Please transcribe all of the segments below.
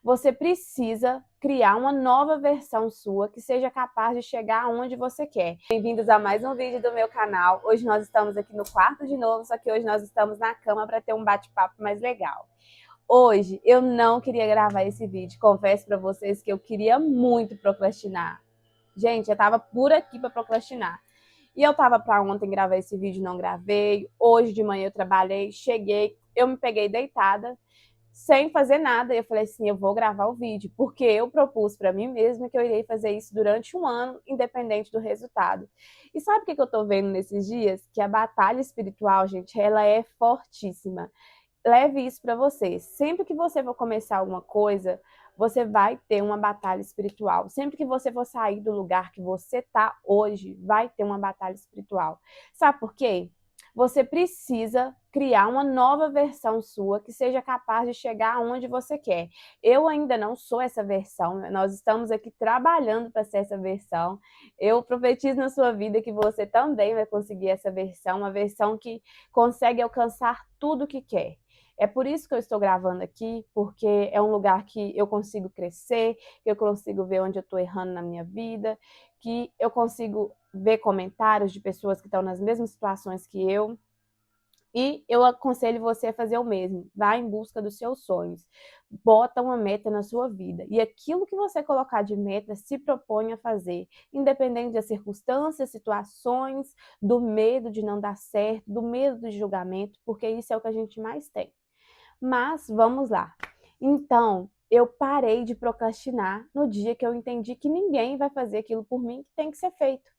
Você precisa criar uma nova versão sua que seja capaz de chegar aonde você quer. Bem-vindos a mais um vídeo do meu canal. Hoje nós estamos aqui no quarto de novo, só que hoje nós estamos na cama para ter um bate-papo mais legal. Hoje eu não queria gravar esse vídeo, confesso para vocês que eu queria muito procrastinar. Gente, eu tava por aqui para procrastinar. E eu tava para ontem gravar esse vídeo, não gravei. Hoje de manhã eu trabalhei, cheguei, eu me peguei deitada, sem fazer nada. E eu falei assim, eu vou gravar o vídeo, porque eu propus para mim mesma que eu irei fazer isso durante um ano, independente do resultado. E sabe o que eu tô vendo nesses dias? Que a batalha espiritual, gente, ela é fortíssima. Leve isso para você. Sempre que você for começar alguma coisa, você vai ter uma batalha espiritual. Sempre que você for sair do lugar que você está hoje, vai ter uma batalha espiritual. Sabe por quê? Você precisa criar uma nova versão sua que seja capaz de chegar aonde você quer. Eu ainda não sou essa versão, nós estamos aqui trabalhando para ser essa versão. Eu profetizo na sua vida que você também vai conseguir essa versão, uma versão que consegue alcançar tudo o que quer. É por isso que eu estou gravando aqui, porque é um lugar que eu consigo crescer, que eu consigo ver onde eu estou errando na minha vida, que eu consigo ver comentários de pessoas que estão nas mesmas situações que eu. E eu aconselho você a fazer o mesmo. Vá em busca dos seus sonhos. Bota uma meta na sua vida. E aquilo que você colocar de meta, se propõe a fazer. Independente das circunstâncias, situações, do medo de não dar certo, do medo do julgamento, porque isso é o que a gente mais tem. Mas vamos lá. Então, eu parei de procrastinar no dia que eu entendi que ninguém vai fazer aquilo por mim que tem que ser feito.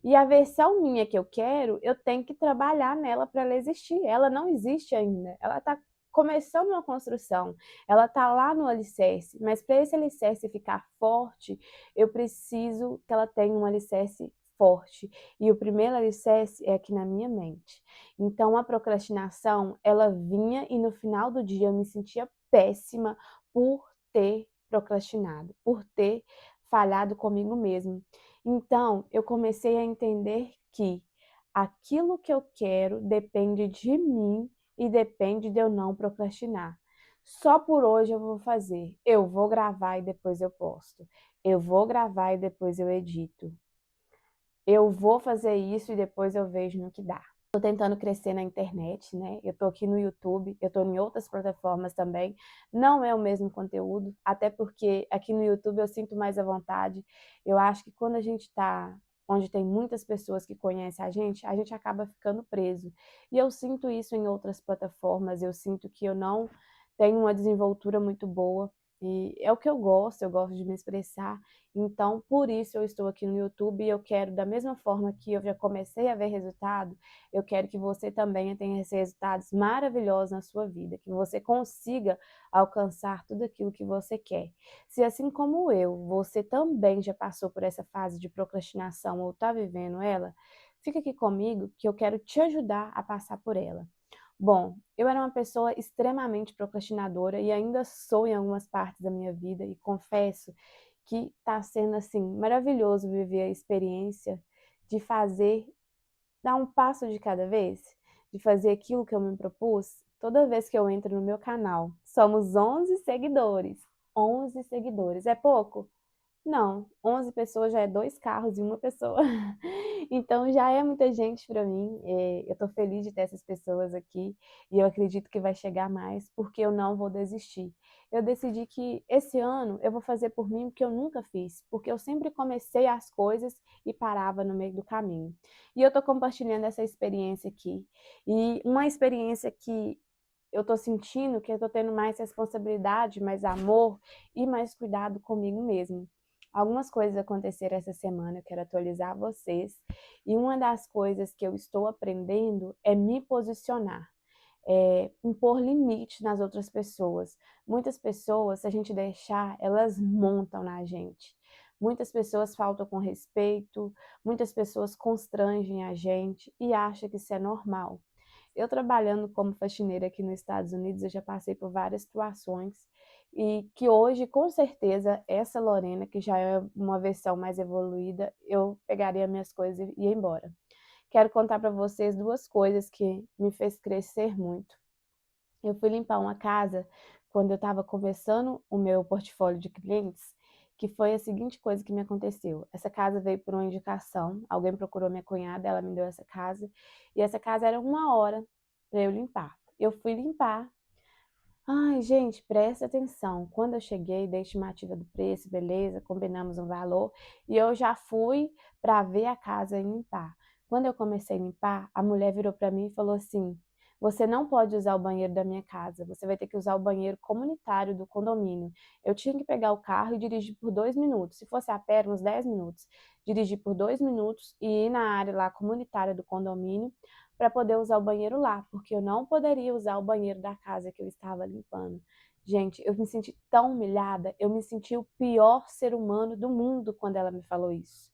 E a versão minha que eu quero, eu tenho que trabalhar nela para ela existir. Ela não existe ainda. Ela está começando uma construção. Ela está lá no alicerce. Mas para esse alicerce ficar forte, eu preciso que ela tenha um alicerce forte. E o primeiro alicerce é aqui na minha mente. Então a procrastinação, ela vinha e no final do dia eu me sentia péssima por ter procrastinado, por ter falhado comigo mesmo. Então, eu comecei a entender que aquilo que eu quero depende de mim e depende de eu não procrastinar. Só por hoje eu vou fazer. Eu vou gravar e depois eu posto. Eu vou gravar e depois eu edito. Eu vou fazer isso e depois eu vejo no que dá. Estou tentando crescer na internet, né? Eu estou aqui no YouTube, eu estou em outras plataformas também. Não é o mesmo conteúdo, até porque aqui no YouTube eu sinto mais à vontade. Eu acho que quando a gente está onde tem muitas pessoas que conhecem a gente acaba ficando preso. E eu sinto isso em outras plataformas, eu sinto que eu não tenho uma desenvoltura muito boa. E é o que eu gosto de me expressar. Então, por isso eu estou aqui no YouTube e eu quero, da mesma forma que eu já comecei a ver resultado, eu quero que você também tenha esses resultados maravilhosos na sua vida, que você consiga alcançar tudo aquilo que você quer. Se assim como eu, você também já passou por essa fase de procrastinação ou está vivendo ela, fica aqui comigo que eu quero te ajudar a passar por ela. Bom, eu era uma pessoa extremamente procrastinadora e ainda sou em algumas partes da minha vida e confesso que está sendo assim maravilhoso viver a experiência de fazer, dar um passo de cada vez, de fazer aquilo que eu me propus. Toda vez que eu entro no meu canal, somos 11 seguidores. 11 seguidores, é pouco? Não, 11 pessoas já é 2 carros e uma pessoa. Então já é muita gente para mim. Eu estou feliz de ter essas pessoas aqui e eu acredito que vai chegar mais porque eu não vou desistir. Eu decidi que esse ano eu vou fazer por mim o que eu nunca fiz, porque eu sempre comecei as coisas e parava no meio do caminho. E eu estou compartilhando essa experiência aqui. E uma experiência que eu estou sentindo que eu estou tendo mais responsabilidade, mais amor e mais cuidado comigo mesmo. Algumas coisas aconteceram essa semana, eu quero atualizar vocês. E uma das coisas que eu estou aprendendo é me posicionar, impor limite nas outras pessoas. Muitas pessoas, se a gente deixar, elas montam na gente. Muitas pessoas faltam com respeito, muitas pessoas constrangem a gente e acham que isso é normal. Eu trabalhando como faxineira aqui nos Estados Unidos, eu já passei por várias situações e que hoje, com certeza, essa Lorena, que já é uma versão mais evoluída, eu pegaria minhas coisas e ia embora. Quero contar para vocês duas coisas que me fez crescer muito. Eu fui limpar uma casa quando eu estava começando o meu portfólio de clientes, que foi a seguinte coisa que me aconteceu. Essa casa veio por uma indicação, alguém procurou minha cunhada, ela me deu essa casa, e essa casa era 1 hora para eu limpar. Eu fui limpar. Ai, gente, presta atenção. Quando eu cheguei, dei estimativa do preço, beleza, combinamos um valor, e eu já fui para ver a casa e limpar. Quando eu comecei a limpar, a mulher virou para mim e falou assim: Você não pode usar o banheiro da minha casa, você vai ter que usar o banheiro comunitário do condomínio. Eu tinha que pegar o carro e dirigir por 2 minutos. Se fosse a pé, eram uns 10 minutos. Dirigir por 2 minutos e ir na área lá comunitária do condomínio para poder usar o banheiro lá, porque eu não poderia usar o banheiro da casa que eu estava limpando. Gente, eu me senti tão humilhada, eu me senti o pior ser humano do mundo quando ela me falou isso.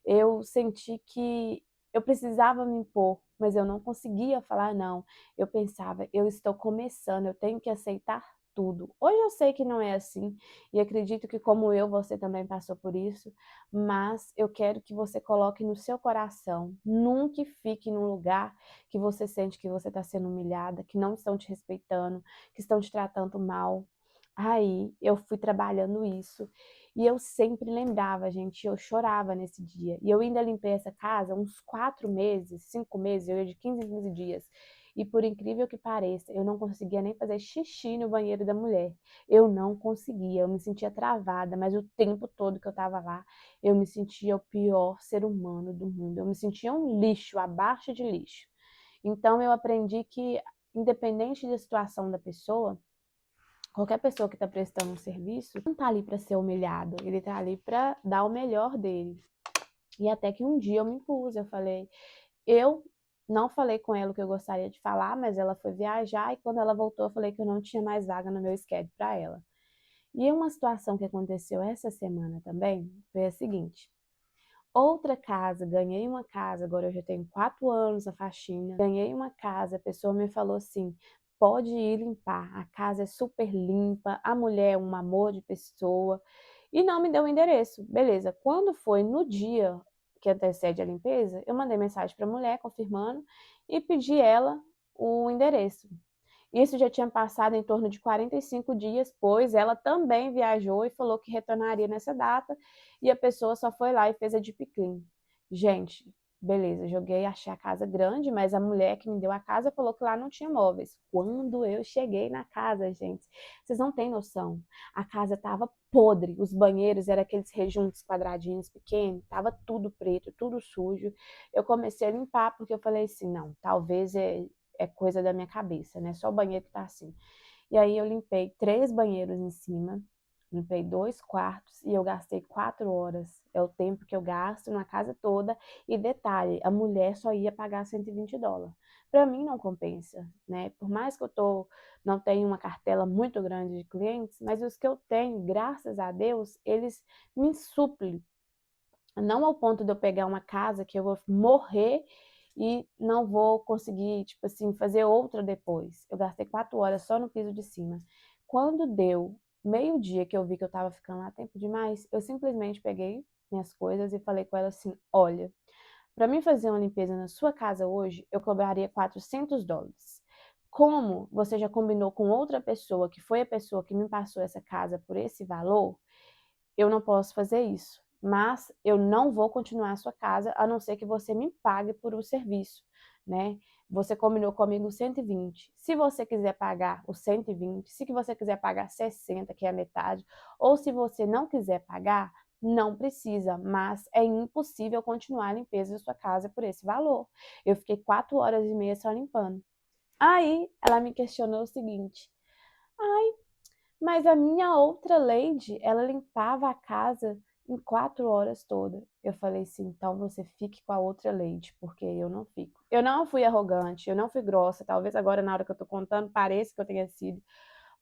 Eu senti que eu precisava me impor, mas eu não conseguia falar não. Eu pensava, eu estou começando, eu tenho que aceitar tudo. Hoje eu sei que não é assim, e acredito que como eu, você também passou por isso, mas eu quero que você coloque no seu coração, nunca fique num lugar que você sente que você está sendo humilhada, que não estão te respeitando, que estão te tratando mal. Aí eu fui trabalhando isso e eu sempre lembrava, gente, eu chorava nesse dia. E eu ainda limpei essa casa uns 4 meses, 5 meses, eu ia de 15 em 15 dias. E por incrível que pareça, eu não conseguia nem fazer xixi no banheiro da mulher. Eu não conseguia, eu me sentia travada, mas o tempo todo que eu estava lá, eu me sentia o pior ser humano do mundo. Eu me sentia um lixo, abaixo de lixo. Então eu aprendi que, independente da situação da pessoa, qualquer pessoa que está prestando um serviço não está ali para ser humilhado, ele está ali para dar o melhor dele. E até que um dia eu me impus, eu não falei com ela o que eu gostaria de falar, mas ela foi viajar e quando ela voltou eu falei que eu não tinha mais vaga no meu schedule para ela. E uma situação que aconteceu essa semana também foi a seguinte: outra casa, ganhei uma casa, agora eu já tenho 4 anos a faxina, ganhei uma casa, a pessoa me falou assim, pode ir limpar, a casa é super limpa, a mulher é um amor de pessoa, e não me deu o endereço. Beleza, quando foi no dia que antecede a limpeza, eu mandei mensagem para a mulher confirmando e pedi ela o endereço. Isso já tinha passado em torno de 45 dias, pois ela também viajou e falou que retornaria nessa data, e a pessoa só foi lá e fez a deep clean. Gente, beleza, joguei, achei a casa grande, mas a mulher que me deu a casa falou que lá não tinha móveis. Quando eu cheguei na casa, gente, vocês não têm noção. A casa estava podre, os banheiros eram aqueles rejuntos quadradinhos pequenos, estava tudo preto, tudo sujo. Eu comecei a limpar porque eu falei assim, não, talvez é coisa da minha cabeça, né? Só o banheiro que tá assim. E aí eu limpei 3 banheiros em cima, limpei 2 quartos e eu gastei 4 horas. É o tempo que eu gasto na casa toda. E detalhe, a mulher só ia pagar US$ 120. Para mim não compensa, né? Por mais que não tenha uma cartela muito grande de clientes, mas os que eu tenho, graças a Deus, eles me suplem. Não ao ponto de eu pegar uma casa que eu vou morrer e não vou conseguir, tipo assim, fazer outra depois. Eu gastei 4 horas só no piso de cima. Quando deu meio-dia que eu vi que eu tava ficando lá tempo demais, eu simplesmente peguei minhas coisas e falei com ela assim: olha, para mim fazer uma limpeza na sua casa hoje, eu cobraria US$ 400. Como você já combinou com outra pessoa, que foi a pessoa que me passou essa casa por esse valor, eu não posso fazer isso. Mas eu não vou continuar a sua casa, a não ser que você me pague por o serviço, né? Você combinou comigo 120. Se você quiser pagar os 120, se você quiser pagar 60, que é a metade, ou se você não quiser pagar, não precisa, mas é impossível continuar a limpeza da sua casa por esse valor. Eu fiquei 4 horas e meia só limpando. Aí ela me questionou o seguinte: mas a minha outra lady, ela limpava a casa em 4 horas toda. Eu falei assim, então você fique com a outra lady, porque eu não fico. Eu não fui arrogante, eu não fui grossa. Talvez agora, na hora que eu tô contando, pareça que eu tenha sido,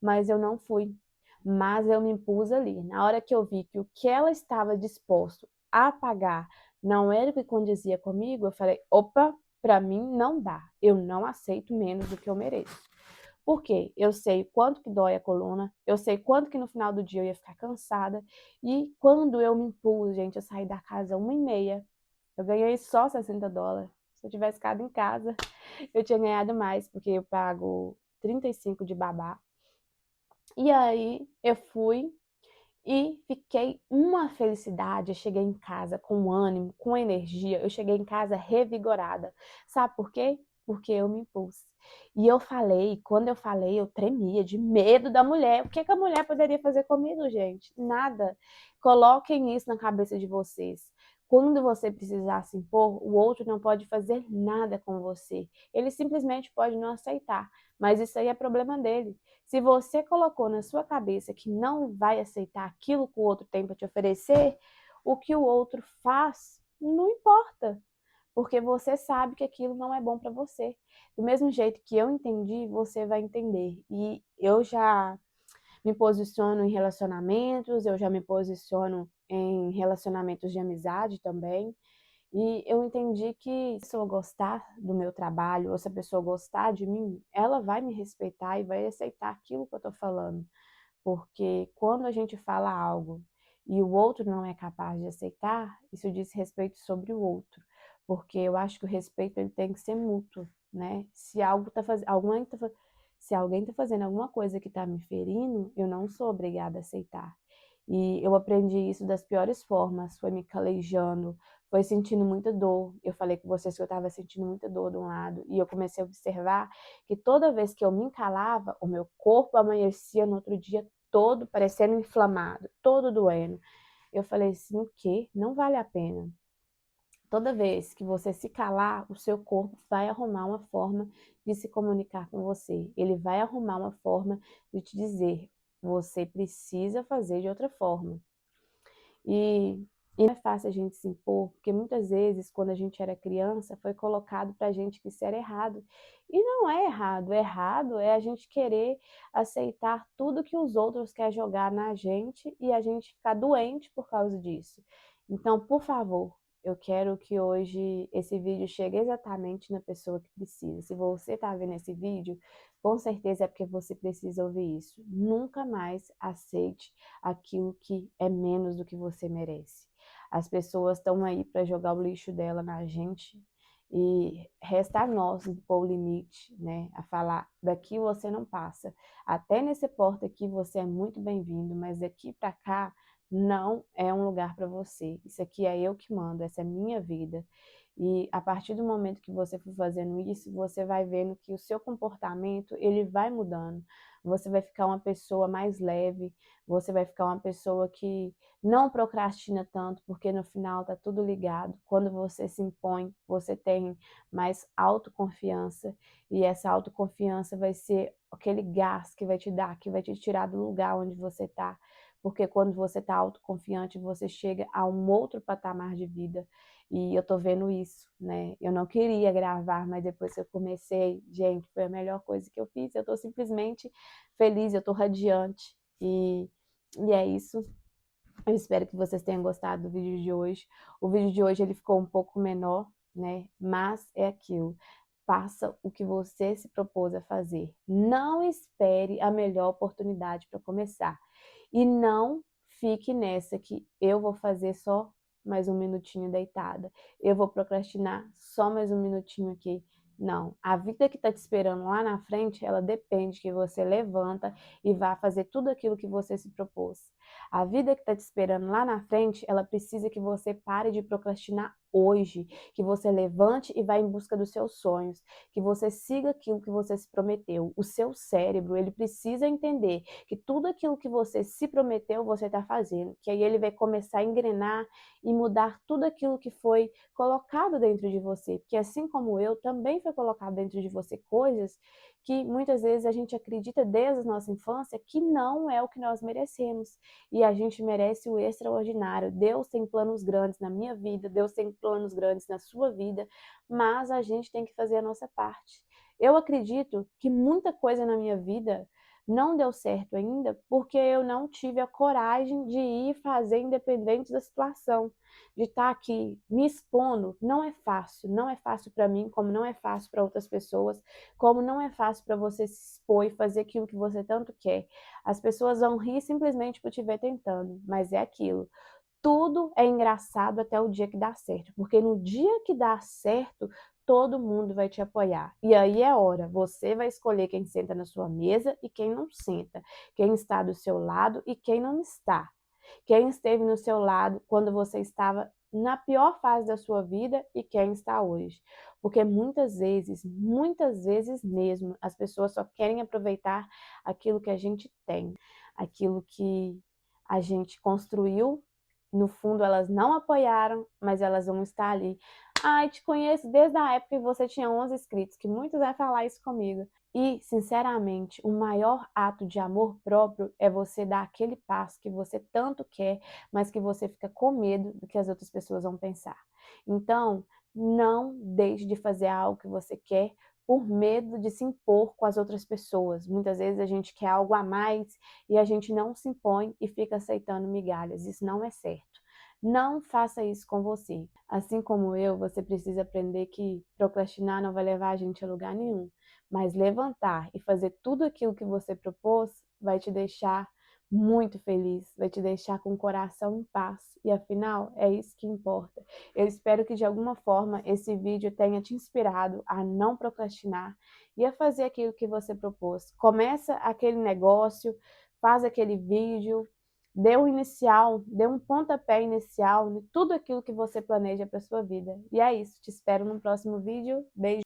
mas eu não fui. Mas eu me impus ali. Na hora que eu vi que o que ela estava disposto a pagar não era o que condizia comigo, eu falei, opa, para mim não dá. Eu não aceito menos do que eu mereço. Por quê? Eu sei quanto que dói a coluna, eu sei quanto que no final do dia eu ia ficar cansada, e quando eu me impus, gente, eu saí da casa 1h30, eu ganhei só US$ 60. Se eu tivesse ficado em casa, eu tinha ganhado mais, porque eu pago 35 de babá, E aí eu fui e fiquei uma felicidade. Eu cheguei em casa com ânimo, com energia. Eu cheguei em casa revigorada. Sabe por quê? Porque eu me impus. E eu falei, quando eu falei, eu tremia de medo da mulher. O que que a mulher poderia fazer comigo, gente? Nada. Coloquem isso na cabeça de vocês. Quando você precisar se impor, o outro não pode fazer nada com você. Ele simplesmente pode não aceitar. Mas isso aí é problema dele. Se você colocou na sua cabeça que não vai aceitar aquilo que o outro tem para te oferecer, o que o outro faz não importa, porque você sabe que aquilo não é bom para você. Do mesmo jeito que eu entendi, você vai entender. E eu já me posiciono em relacionamentos, eu já me posiciono em relacionamentos de amizade também. E eu entendi que se a pessoa gostar do meu trabalho, ou se a pessoa gostar de mim, ela vai me respeitar e vai aceitar aquilo que eu estou falando. Porque quando a gente fala algo e o outro não é capaz de aceitar, isso diz respeito sobre o outro. Porque eu acho que o respeito ele tem que ser mútuo, né? Se algo tá faz... Se alguém está fazendo alguma coisa que está me ferindo, eu não sou obrigada a aceitar. E eu aprendi isso das piores formas, foi me calejando, foi sentindo muita dor. Eu falei com vocês que eu estava sentindo muita dor de um lado, e eu comecei a observar que toda vez que eu me calava, o meu corpo amanhecia no outro dia todo parecendo inflamado, todo doendo. Eu falei assim, o quê? Não vale a pena. Toda vez que você se calar, o seu corpo vai arrumar uma forma de se comunicar com você. Ele vai arrumar uma forma de te dizer, você precisa fazer de outra forma. E, e não é fácil a gente se impor, porque muitas vezes, quando a gente era criança, foi colocado pra gente que isso era errado. E não é errado. Errado é a gente querer aceitar tudo que os outros querem jogar na gente e a gente ficar doente por causa disso. Então, por favor, eu quero que hoje esse vídeo chegue exatamente na pessoa que precisa. Se você está vendo esse vídeo, com certeza é porque você precisa ouvir isso. Nunca mais aceite aquilo que é menos do que você merece. As pessoas estão aí para jogar o lixo dela na gente e resta a nós impor o limite, né? A falar, daqui você não passa. Até nesse porta aqui você é muito bem-vindo, mas daqui para cá não é um lugar para você. Isso aqui é eu que mando, essa é minha vida. E a partir do momento que você for fazendo isso, você vai vendo que o seu comportamento, ele vai mudando. Você vai ficar uma pessoa mais leve, você vai ficar uma pessoa que não procrastina tanto, porque no final tá tudo ligado. Quando você se impõe, você tem mais autoconfiança, e essa autoconfiança vai ser aquele gás que vai te dar, que vai te tirar do lugar onde você tá. Porque quando você tá autoconfiante, você chega a um outro patamar de vida. E eu tô vendo isso, né? Eu não queria gravar, mas depois que eu comecei, gente, foi a melhor coisa que eu fiz. Eu tô simplesmente feliz, eu tô radiante. E é isso. Eu espero que vocês tenham gostado do vídeo de hoje. O vídeo de hoje ele ficou um pouco menor, né? Mas é aquilo. Faça o que você se propôs a fazer. Não espere a melhor oportunidade para começar. E não fique nessa que eu vou fazer só mais um minutinho deitada. Eu vou procrastinar só mais um minutinho aqui. Não, a vida que está te esperando lá na frente, ela depende que você levanta e vá fazer tudo aquilo que você se propôs. A vida que está te esperando lá na frente, ela precisa que você pare de procrastinar hoje, que você levante e vá em busca dos seus sonhos, que você siga aquilo que você se prometeu. O seu cérebro, ele precisa entender que tudo aquilo que você se prometeu, você está fazendo, que aí ele vai começar a engrenar e mudar tudo aquilo que foi colocado dentro de você, porque assim como eu, também foi colocado dentro de você coisas que muitas vezes a gente acredita desde a nossa infância que não é o que nós merecemos, e a gente merece o extraordinário. Deus tem planos grandes na minha vida, Deus tem planos grandes na sua vida, mas a gente tem que fazer a nossa parte. Eu acredito que muita coisa na minha vida não deu certo ainda porque eu não tive a coragem de ir fazer independente da situação, de estar aqui me expondo. Não é fácil, não é fácil para mim, como não é fácil para outras pessoas, como não é fácil para você se expor e fazer aquilo que você tanto quer. As pessoas vão rir simplesmente por te ver tentando, mas é aquilo. Tudo é engraçado até o dia que dá certo, porque no dia que dá certo, todo mundo vai te apoiar. E aí é hora, você vai escolher quem senta na sua mesa e quem não senta, quem está do seu lado e quem não está. Quem esteve no seu lado quando você estava na pior fase da sua vida e quem está hoje. Porque muitas vezes mesmo, as pessoas só querem aproveitar aquilo que a gente tem, aquilo que a gente construiu. No fundo, elas não apoiaram, mas elas vão estar ali. Ai, te conheço desde a época que você tinha 11 inscritos, que muitos vai falar isso comigo. E, sinceramente, o maior ato de amor próprio é você dar aquele passo que você tanto quer, mas que você fica com medo do que as outras pessoas vão pensar. Então, não deixe de fazer algo que você quer por medo de se impor com as outras pessoas. Muitas vezes a gente quer algo a mais e a gente não se impõe e fica aceitando migalhas. Isso não é certo. Não faça isso com você. Assim como eu, você precisa aprender que procrastinar não vai levar a gente a lugar nenhum. Mas levantar e fazer tudo aquilo que você propôs vai te deixar muito feliz, vai te deixar com o coração em paz. E afinal, é isso que importa. Eu espero que de alguma forma esse vídeo tenha te inspirado a não procrastinar e a fazer aquilo que você propôs. Começa aquele negócio, faz aquele vídeo, dê um inicial, dê um pontapé inicial em tudo aquilo que você planeja para sua vida. E é isso, te espero no próximo vídeo. Beijo!